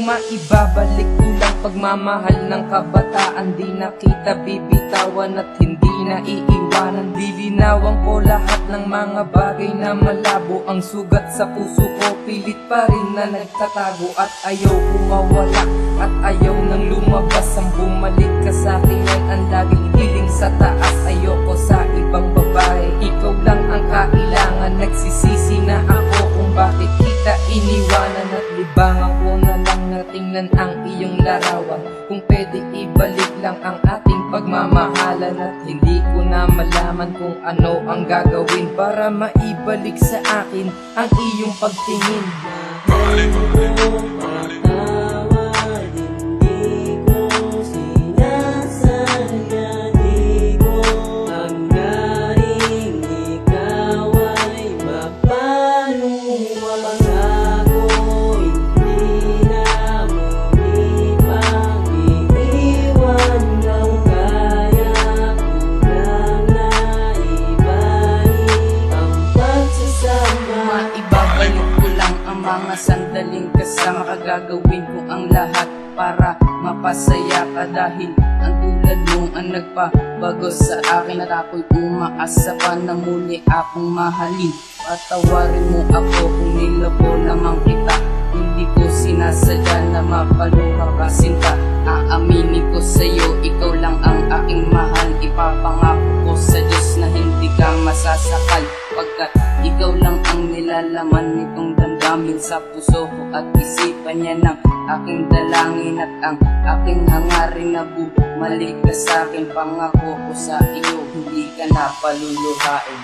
Kung maibabalik ko lang pagmamahal ng kabataan, di na kita bibitawan at hindi na iiwanan. Dilinawan ko lahat ng mga bagay na malabo. Ang sugat sa puso ko pilit pa rin na nagtatago. At ayaw umawala at ayaw nang lumabas. Ang bumalik ka sa'kin yan ang laging hiling sa taas. Ayoko sa ibang babae, ikaw lang ang kailangan. Nagsisisi na ako kung bakit kita iniwanan. At libangan ko na lang na tingnan ang iyong larawan. Kung pwede ibalik lang ang ating pagmamahalan. At hindi ko na malaman kung ano ang gagawin para maibalik sa akin ang iyong pagtingin. Mga sandaling kasama ka, gagawin ko ang lahat para mapasaya ka. Dahil ang tulad mong ang nagpabago sa akin. At ako'y umaasa pa na muli akong mahalin. Patawarin mo ako kung niloko lamang kita. Hindi ko sinasadya na mapaluha ka sinta. Aaminin ko sa'yo, ikaw lang ang aking mahal. Ipapangako ko sa Diyos na hindi ka masasakal, pagkat ikaw lang ang nilalaman nitong damdamin sa puso ko at isipan niya ng aking dalangin. At ang aking hangarin na bumalik ka sa'kin. Pangako ko sa iyo, hindi ka na paluluhain.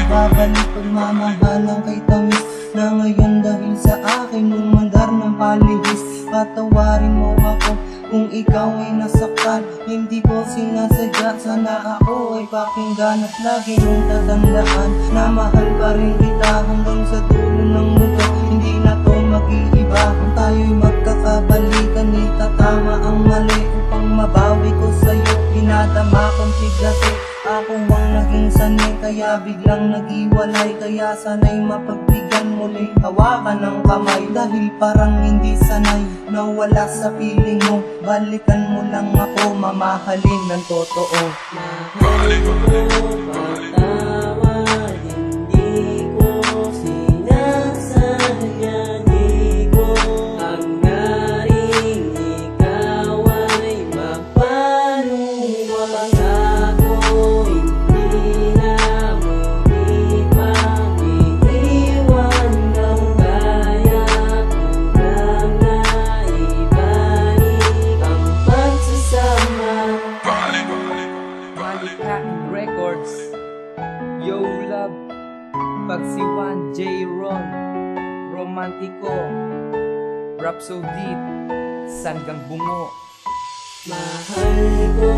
Babalik pagmamahalang kay tamis na ngayon dahil sa akin lumandar ng palihis. Patawarin mo ako kung ikaw ay nasaktan. Hindi ko sinasadya, sana ako ay pakinggan. At lagi mong tatandaan na mahal pa rin kita hanggang sa dulo ng mundo. Hindi na to mag-iiba kung tayo'y magkakabalikan. Itatama ang mali upang mabawi ko sa'yo. Pinadama kong tiglati, ako ang naging sanay, kaya biglang nag-iwalay. Kaya sana'y mapagbigyan muli, hawakan ng kamay. Dahil parang hindi sanay, nawala sa piling mo. Balikan mo lang ako, mamahalin ng totoo. Mahal ko, patawad, hindi ko sinasadya. Di ko hanggaring ikaw ay mapaluwag. Records, Yo Love, Pagsiwan, J. Ron, Romantico, Rhapsody, Sanggang Bungo. Mahal ko